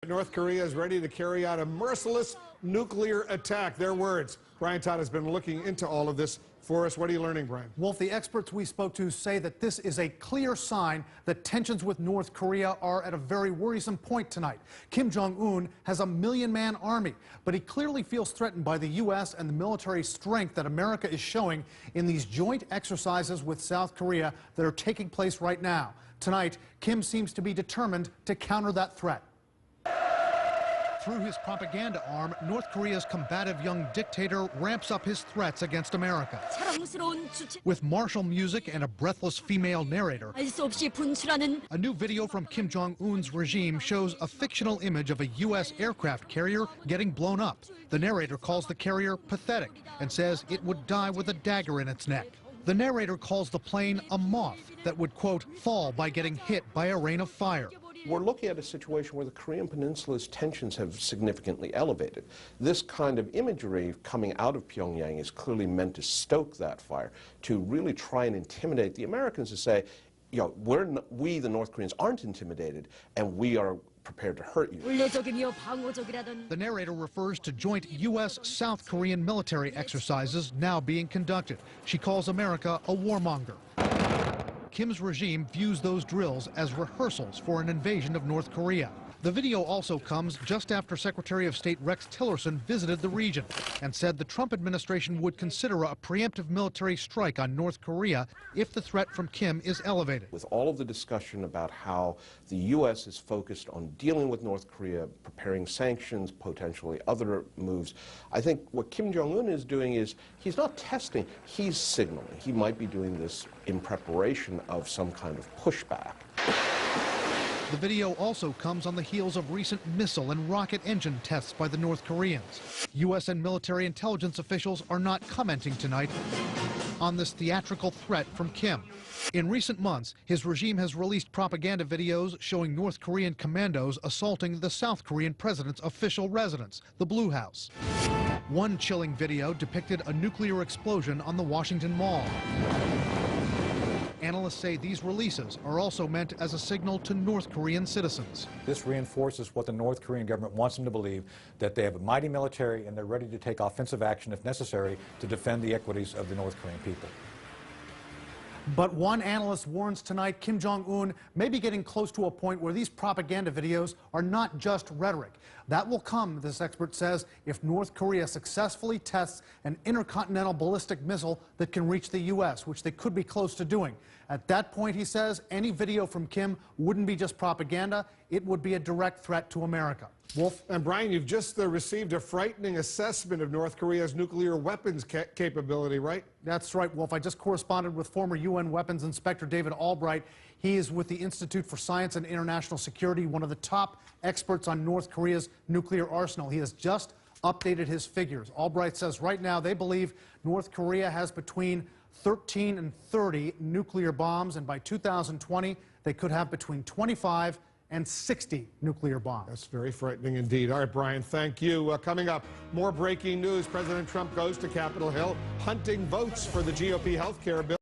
North Korea is ready to carry out a merciless nuclear attack. Their words. Brian Todd has been looking into all of this for us. What are you learning, Brian? Wolf, the experts we spoke to say that this is a clear sign that tensions with North Korea are at a very worrisome point tonight. Kim Jong-un has a million-man army, but he clearly feels threatened by the U.S. and the military strength that America is showing in these joint exercises with South Korea that are taking place right now. Tonight, Kim seems to be determined to counter that threat. Through his propaganda arm, North Korea's combative young dictator ramps up his threats against America. With martial music and a breathless female narrator, a new video from Kim Jong-un's regime shows a fictional image of a U.S. aircraft carrier getting blown up. The narrator calls the carrier pathetic and says it would die with a dagger in its neck. The narrator calls the plane a moth that would, quote, fall by getting hit by a rain of fire. We're looking at a situation where the Korean Peninsula's tensions have significantly elevated. This kind of imagery coming out of Pyongyang is clearly meant to stoke that fire, to really try and intimidate the Americans, to say, you know, we, the North Koreans, aren't intimidated, and we are prepared to hurt you. The narrator refers to joint U.S.-South Korean military exercises now being conducted. She calls America a warmonger. Kim's regime views those drills as rehearsals for an invasion of North Korea. The video also comes just after Secretary of State Rex Tillerson visited the region and said the Trump administration would consider a preemptive military strike on North Korea if the threat from Kim is elevated. With all of the discussion about how the U.S. is focused on dealing with North Korea, preparing sanctions, potentially other moves, I think what Kim Jong-un is doing is he's not testing, he's signaling. He might be doing this in preparation of some kind of pushback. The video also comes on the heels of recent missile and rocket engine tests by the North Koreans. U.S. and military intelligence officials are not commenting tonight on this theatrical threat from Kim. In recent months, his regime has released propaganda videos showing North Korean commandos assaulting the South Korean president's official residence, the Blue House. One chilling video depicted a nuclear explosion on the Washington Mall. Analysts say these releases are also meant as a signal to North Korean citizens. This reinforces what the North Korean government wants them to believe, that they have a mighty military and they're ready to take offensive action if necessary to defend the equities of the North Korean people. But one analyst warns tonight Kim Jong-un may be getting close to a point where these propaganda videos are not just rhetoric. That will come, this expert says, if North Korea successfully tests an intercontinental ballistic missile that can reach the U.S., which they could be close to doing. At that point, he says, any video from Kim wouldn't be just propaganda, it would be a direct threat to America. Wolf and Brian, you've just received a frightening assessment of North Korea's nuclear weapons capability, right? That's right, Wolf. I just corresponded with former UN Weapons Inspector David Albright. He is with the Institute for Science and International Security, one of the top experts on North Korea's nuclear arsenal. He has just updated his figures. Albright says right now they believe North Korea has between 13 and 30 nuclear bombs, and by 2020 they could have between 25 and 60 nuclear bombs. That's very frightening indeed. All right, Brian, thank you. Coming up, more breaking news. President Trump goes to Capitol Hill hunting votes for the GOP health care bill.